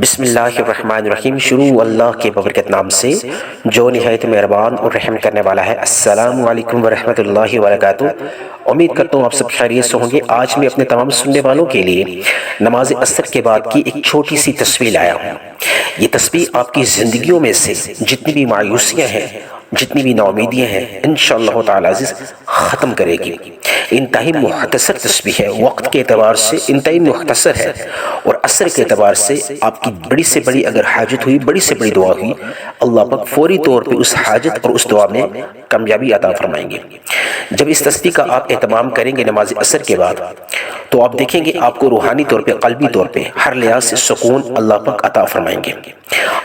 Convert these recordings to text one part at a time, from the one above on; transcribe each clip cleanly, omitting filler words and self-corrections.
بسم اللہ الرحمن الرحیم۔ شروع اللہ کے بابرکت نام سے جو نہایت مہربان اور رحم کرنے والا ہے۔ السلام علیکم ورحمۃ اللہ وبرکاتہ۔ امید کرتا ہوں آپ سب خیریت سے ہوں گے۔ آج میں اپنے تمام سننے والوں کے لیے نماز عصر کے بعد کی ایک چھوٹی سی تصویر لایا ہوں۔ یہ تصویر آپ کی زندگیوں میں سے جتنی بھی مایوسیاں ہیں، جتنی بھی ناامیدیاں ہیں، انشاءاللہ تعالی عزیز ختم کرے گی۔ انتہائی مختصر تصویر ہے، وقت کے اعتبار سے انتہائی مختصر ہے، اور اثر کے اعتبار سے آپ کی بڑی سے بڑی اگر حاجت ہوئی، بڑی سے بڑی دعا ہوئی، اللہ پاک فوری طور پہ اس حاجت اور اس دعا میں کامیابی عطا فرمائیں گے۔ جب اس تصویر کا آپ اہتمام کریں گے نماز عصر کے بعد، تو آپ دیکھیں گے آپ کو روحانی طور پہ، قلبی طور پہ ہر لحاظ سے سکون اللہ پاک عطا فرمائیں گے۔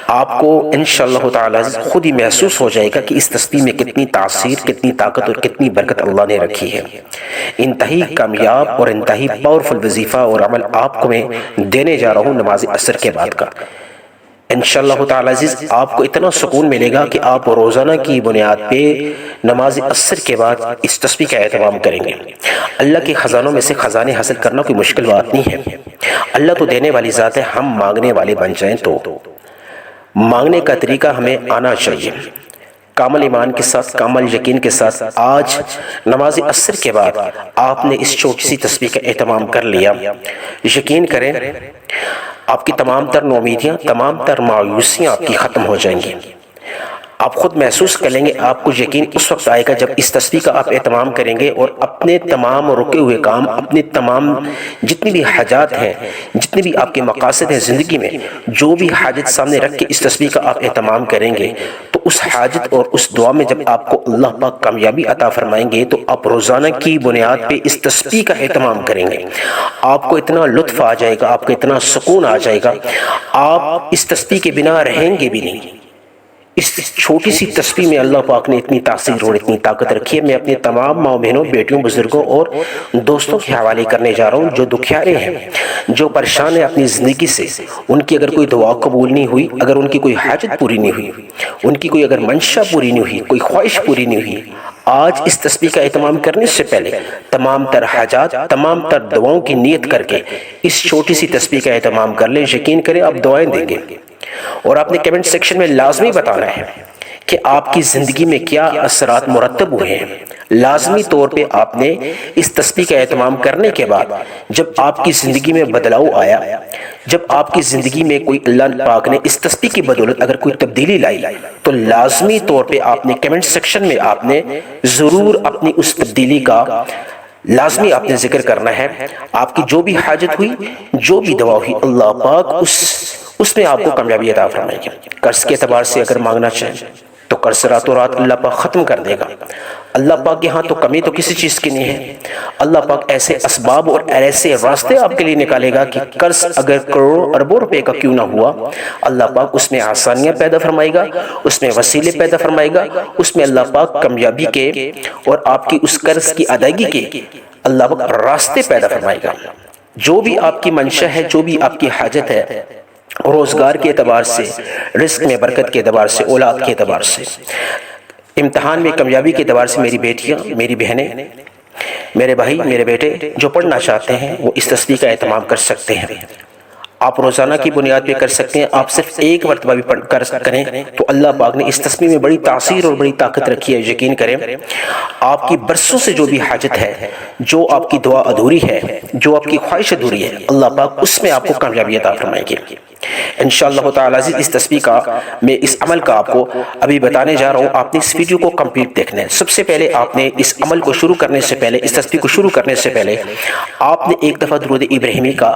آپ کو انشاءاللہ تعالی خود ہی محسوس ہو جائے گا کہ اس تصویر میں کتنی تاثیر، کتنی طاقت اور کتنی برکت اللہ نے رکھی ہے۔ انتہائی کامیاب اور انتہائی پاورفل وظیفہ اور عمل آپ کو میں دینے جا رہا ہوں نماز عصر کے بعد کا۔ انشاءاللہ تعالی عزیز آپ کو اتنا سکون ملے گا کہ آپ روزانہ کی بنیاد پہ نماز عصر کے بعد اس تصویر کا اہتمام کریں گے۔ اللہ کے خزانوں میں سے خزانے حاصل کرنا کوئی مشکل بات نہیں ہے۔ اللہ تو دینے والی ذات ہے، ہم مانگنے والے بن جائیں تو مانگنے کا طریقہ ہمیں آنا چاہیے۔ کامل ایمان کے ساتھ، کامل یقین کے ساتھ آج نماز عصر کے بعد آپ نے اس چھوٹی سی تصویر کا اہتمام کر لیا، یقین کریں آپ کی تمام تر نومیدیاں، تمام تر مایوسیاں آپ کی ختم ہو جائیں گی۔ آپ خود محسوس کر لیں گے، آپ کو یقین اس وقت آئے گا جب اس تصویر کا آپ اہتمام کریں گے اور اپنے تمام رکے ہوئے کام، اپنے تمام جتنی بھی حاجات ہیں، جتنی بھی آپ کے مقاصد ہیں زندگی میں، جو بھی حاجت سامنے رکھ کے اس تصویر کا آپ اہتمام کریں گے، تو اس حاجت اور اس دعا میں جب آپ کو اللہ پاک کامیابی عطا فرمائیں گے، تو آپ روزانہ کی بنیاد پہ اس تصویر کا اہتمام کریں گے۔ آپ کو اتنا لطف آ جائے گا، آپ کو اتنا سکون آ جائے گا، آپ اس تصویر کے بنا رہیں گے بھی نہیں۔ اس چھوٹی سی تصویر میں اللہ پاک نے اتنی تاثیر اور اتنی طاقت رکھی ہے۔ میں اپنے تمام ماں بہنوں، بیٹیوں، بزرگوں اور دوستوں کے حوالے کرنے جا رہا ہوں جو دکھیارے ہیں، جو پریشان ہیں اپنی زندگی سے۔ ان کی اگر کوئی دعا قبول نہیں ہوئی، اگر ان کی کوئی حاجت پوری نہیں ہوئی، ان کی کوئی اگر منشا پوری نہیں ہوئی، کوئی خواہش پوری نہیں ہوئی، آج اس تصویر کا اہتمام کرنے سے پہلے تمام تر حاجات، تمام تر دعاؤں کی نیت کر کے اس چھوٹی سی تصویر کا اہتمام کر لیں۔ یقین کریں آپ دعائیں دیں گے، اور آپ نے کمنٹ سیکشن میں لازمی بتانا ہے کہ آپ کی زندگی میں کیا اثرات مرتب ہوئے ہیں۔ لازمی طور پہ آپ نے اس تصویر کا اہتمام کرنے کے بعد جب آپ کی زندگی میں بدلاؤ آیا، جب آپ کی زندگی میں کوئی اللہ پاک نے اس تصویر کی بدولت اگر کوئی تبدیلی لائی، تو لازمی طور پہ آپ نے کمنٹ سیکشن میں آپ نے ضرور اپنی اس تبدیلی کا لازمی آپ نے ذکر کرنا ہے۔ آپ کی جو بھی حاجت ہوئی، جو بھی دعا ہوئی، اللہ پاک اس میں آپ کو کامیابی عطا فرمائے گی۔ قرض کے اعتبار سے اگر مانگنا چاہیں تو قرض راتوں رات اللہ پاک ختم کر دے گا۔ اللہ پاک یہاں تو کمی تو کسی چیز کی نہیں ہے۔ اللہ پاک ایسے اسباب اور ایسے راستے آپ کے لیے نکالے گا کہ قرض اگر کروڑوں اربوں روپے کا کیوں نہ ہوا، اللہ پاک اس میں آسانیاں پیدا فرمائے گا، اس میں وسیلے پیدا فرمائے گا، اس میں اللہ پاک کامیابی کے اور آپ کی اس قرض کی ادائیگی کے اللہ پاک راستے پیدا فرمائے گا۔ جو بھی آپ کی منشا ہے، جو بھی آپ کی حاجت ہے، روزگار کے اعتبار سے، رزق میں برکت کے اعتبار سے، اولاد کے اعتبار سے، امتحان میں کامیابی کے اعتبار سے، میری بیٹیاں، میری بہنیں، میرے بھائی، میرے بیٹے جو پڑھنا چاہتے ہیں وہ اس تصویر کا اہتمام کر سکتے ہیں۔ آپ روزانہ کی بنیاد پہ کر سکتے ہیں۔ آپ صرف ایک مرتبہ بھی کریں تو اللہ پاک نے اس تصویر میں بڑی تاثیر اور بڑی طاقت رکھی ہے۔ یقین کریں آپ کی برسوں سے جو بھی حاجت ہے، جو آپ کی دعا ادھوری ہے، جو آپ کی خواہش ادھوری ہے، اللہ پاک اس میں آپ کو کامیابی عطا فرمائیں گے انشاءاللہ تعالی عزیز۔ اس تصویر کا میں اس عمل کا آپ کو ابھی بتانے جا رہا ہوں۔ آپ نے اس ویڈیو کو کمپلیٹ دیکھنا ہے۔ سب سے پہلے آپ نے اس عمل کو شروع کرنے سے پہلے، اس تصویر کو شروع کرنے سے پہلے آپ نے ایک دفعہ درود ابراہیمی کا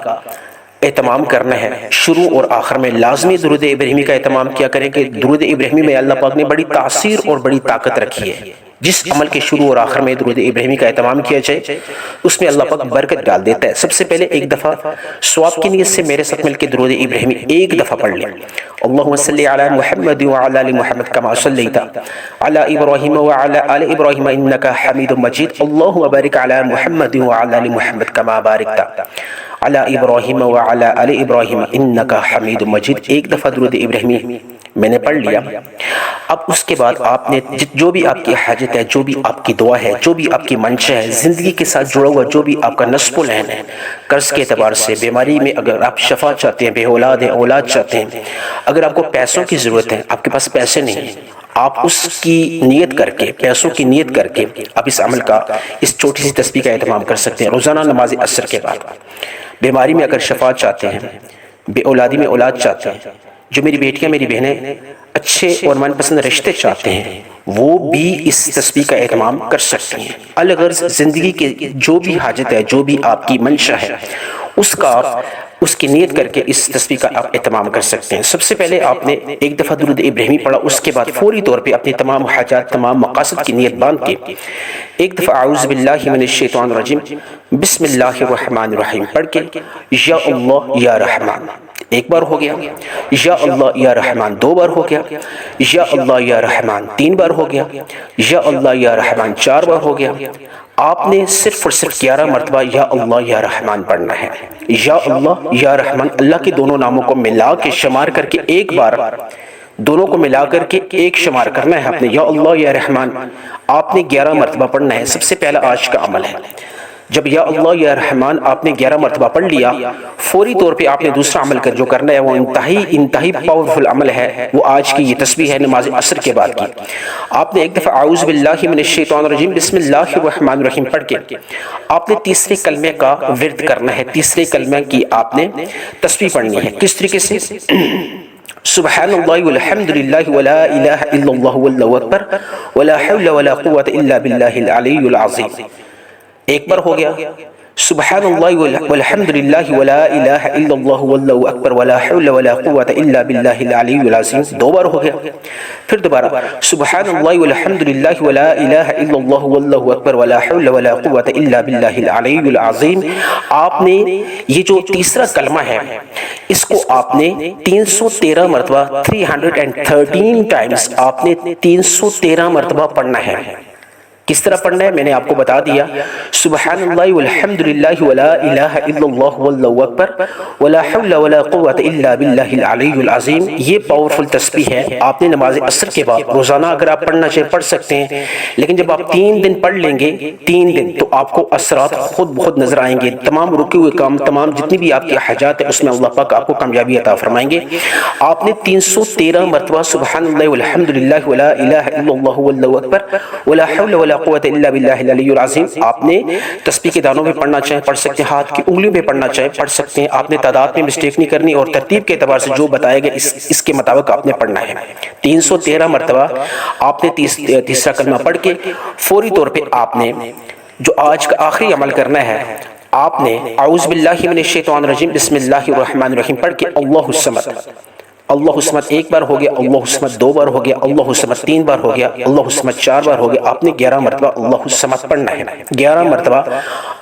اہتمام کرنا ہے۔ شروع اور آخر میں لازمی درود ابراہیمی کا اہتمام کیا کریں کہ درود ابراہیمی میں اللہ پاک نے بڑی تاثیر اور بڑی طاقت رکھی ہے۔ جس عمل کے شروع اور آخر میں درود ابراہیمی کا اہتمام کیا جائے، اس میں اللہ پاک برکت ڈال دیتا ہے۔ سب سے پہلے ایک دفعہ ثواب کی نیت سے میرے ساتھ مل کے درود ابراہیمی ایک دفعہ پڑھ لیں۔ اللہم صلی علی محمد وعلی آل محمد کما صلیت علی ابراہیم وعلی آل ابراہیم انک حمید مجید۔ اللہم بارک علی محمد وعلی آل محمد کما بارکت علی ابراہیم وعلی آل ابراہیم انک حمید مجید۔ ایک دفعہ درود ابراہیمی میں نے پڑھ لیا۔ اب اس کے بعد آپ نے جو بھی آپ کی حاجت ہے، جو بھی آپ کی دعا ہے، جو بھی آپ کی منشا ہے، زندگی کے ساتھ جڑا ہوا جو بھی آپ کا نصب العین ہے، قرض کے اعتبار سے، بیماری میں اگر آپ شفا چاہتے ہیں، بے اولاد ہیں، اولاد چاہتے ہیں، اگر آپ کو پیسوں کی ضرورت ہے، آپ کے پاس پیسے نہیں ہیں، آپ اس کی نیت کر کے، پیسوں کی نیت کر کے آپ اس عمل کا، اس چھوٹی سی تسبیح کا اہتمام کر سکتے ہیں روزانہ نماز عصر کے بعد۔ بیماری میں اگر شفا چاہتے ہیں، بے اولادی میں اولاد چاہتے ہیں، جو میری بیٹیاں، میری بہنیں اچھے اور من پسند رشتے چاہتے ہیں، وہ بھی اس تسبیح کا اہتمام کر سکتے ہیں۔ الغرض زندگی کے جو بھی حاجت ہے، جو بھی آپ کی منشا ہے، اس کا آپ اس کی نیت کر کے اس تسبیح کا آپ اہتمام کر سکتے ہیں۔ سب سے پہلے آپ نے ایک دفعہ درود ابراہیمی پڑھا، اس کے بعد فوری طور پہ اپنی تمام حاجات، تمام مقاصد کی نیت باندھ کے ایک دفعہ اعوذ باللہ من الشیطان الرجیم بسم اللہ الرحمن الرحیم پڑھ کے یا اللہ یا رحمان ایک بار ہو گیا، یا اللہ یا رحمان دو بار ہو گیا، یا اللہ یا رحمان تین بار ہو گیا، یا اللہ یا رحمان چار بار ہو گیا۔ آپ نے صرف اور صرف 11 مرتبہ یا اللہ یا رحمان پڑھنا ہے۔ یا اللہ یا رحمان، اللہ کے دونوں ناموں کو ملا کے شمار کر کے ایک بار، دونوں کو ملا کر کے ایک شمار کرنا ہے آپ نے۔ یا اللہ یا رحمان آپ نے 11 مرتبہ پڑھنا ہے۔ سب سے پہلا آج کا عمل ہے، جب یا اللہ یا رحمان آپ نے 11 مرتبہ پڑھ لیا، فوری طور پہ آپ نے دوسرا عمل جو کرنا ہے، وہ انتہائی پاورفل عمل ہے، وہ آج کی یہ تسبیح ہے نماز عصر کے بعد کی۔ آپ نے ایک دفعہ اعوذ باللہ من الشیطان الرجیم بسم اللہ الرحمن الرحیم پڑھ کے آپ نے تیسرے کلمے کا ورد کرنا ہے، تیسرے کلمے کی آپ نے تسبیح پڑھنی ہے۔ کس طریقے سے؟ سبحان اللہ والحمد للہ ولا الہ الا اللہ واللہ اکبر ولا حول ولا قوة الا باللہ العلی العظیم۔ ایک بار ہو گیا، سبحان اللہ والحمد للہ ولا الہ الا اللہ واللہ اکبر ولا حول ولا قوة الا باللہ العلی العظیم۔ دو بار ہو گیا، پھر دوبارہ سبحان اللہ والحمد للہ ولا الہ الا اللہ واللہ اکبر ولا حول ولا قوة الا باللہ العلی العظیم۔ آپ نے یہ جو تیسرا کلمہ ہے، اس کو آپ نے 313 مرتبہ 313 ٹائمز آپ نے 313 مرتبہ پڑھنا ہے۔ کس طرح پڑھنا ہے میں نے آپ کو بتا دیا، سبحان اللہ والحمد للہ ولا الہ الا اللہ واللہ اکبر ولا حول ولا قوة الا باللہ العلی العظیم۔ یہ پاورفل تسبیح ہے، آپ نے نماز عصر کے بعد روزانہ اگر آپ پڑھنا چاہیں پڑھ سکتے ہیں، لیکن جب آپ 3 دن پڑھ لیں گے، 3 دن، تو آپ کو اثرات خود بخود نظر آئیں گے۔ تمام رکے ہوئے کام، تمام جتنی بھی آپ کی حاجات ہے، اس میں اللہ پاک آپ کو کامیابی عطا فرمائیں گے۔ آپ نے 313 مرتبہ سبحان اللہ والحمد للہ ولا الہ الا اللہ واللہ اکبر ولا حول ولا قوة الا باللہ العلی العظیم آپ نے تسبیح کے دانوں میں پڑھنا چاہیں پڑھ سکتے ہیں، ہاتھ کی انگلیوں میں پڑھنا چاہیں پڑھ سکتے ہیں۔ آپ نے تعداد میں مسٹیک نہیں کرنی، اور ترتیب کے اعتبار سے جو بتایا گیا اس کے مطابق آپ نے پڑھنا ہے۔ 313 مرتبہ آپ نے تیسرا کلمہ پڑھ کے فوری طور پہ آپ نے جو آج کا آخری عمل کرنا ہے، آپ نے اعوذ باللہ من الشیطان الرجیم بسم اللہ الرحمن الرحیم پڑھ کے اللہ الصمد، اللہ الصمد ایک بار ہو گیا، اللہ الصمد دو بار ہو گیا، اللہ الصمد 3 بار ہو گیا، اللہ الصمد 4 بار ہو گیا۔ آپ نے 11 مرتبہ اللہ الصمد پڑھنا ہے، 11 مرتبہ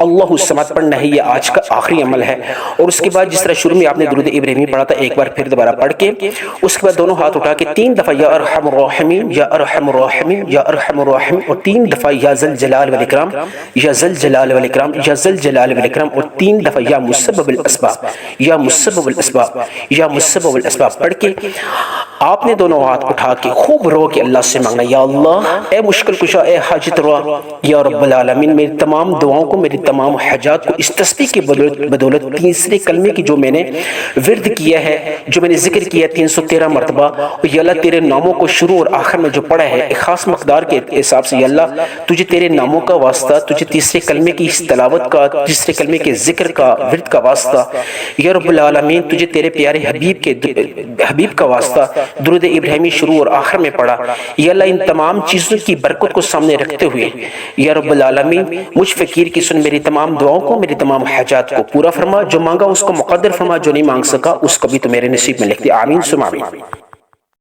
اللہ الصمد پڑھنا ہے۔ یہ آج کا آخری عمل ہے۔ اور اس کے بعد جس طرح شروع میں آپ نے درود ابراہیمی پڑھا تھا، ایک بار پھر دوبارہ پڑھ کے اس کے بعد دونوں ہاتھ اٹھا کے 3 دفعہ یا ارحم الراحمین یا ارحم الراحمین یا ارحم الراحمین، اور 3 دفعہ یا ذل جلال والاکرام یا ذل جلال والاکرام یا ذل جلال والاکرام، اور 3 دفعہ یا مسبب الاسباب یا مسبب الاسباب یا مسبب الاسباب پڑھ کے آپ نے دونوں ہاتھ اٹھا کے خوب رو کے اللہ سے مانگنا، یا اللہ اے مشکل کشا، اے حاجت روا، یا رب العالمین میری تمام دعاؤں کو، میری تمام حاجات کو اس تسبیح کی بدولت تیسرے کلمے کی جو میں نے ورد کیا ہے، جو میں نے ذکر کیا 313 مرتبہ، یا اللہ تیرے ناموں کو شروع اور آخر میں جو پڑھا ہے ایک خاص مقدار کے حساب سے، یا اللہ تجھے تیرے ناموں کا واسطہ، تجھے تیسرے کلمے کی اس تلاوت کا، تیسرے کلمے کے ذکر کا، ورد کا واسطہ، یا رب العالمین تجھے تیرے پیارے حبیب کا واسطہ درود ابراہیمی شروع اور آخر میں پڑھا۔ یا اللہ ان تمام چیزوں کی برکت کو سامنے رکھتے ہوئے یا رب العالمین مجھ فقیر کی سن میری تمام دعاؤں کو، میری تمام حاجات کو پورا فرما، جو مانگا اس کو مقدر فرما، جو نہیں مانگ سکا اس کو بھی تو میرے نصیب میں لکھ دے۔ آمین ثم آمین۔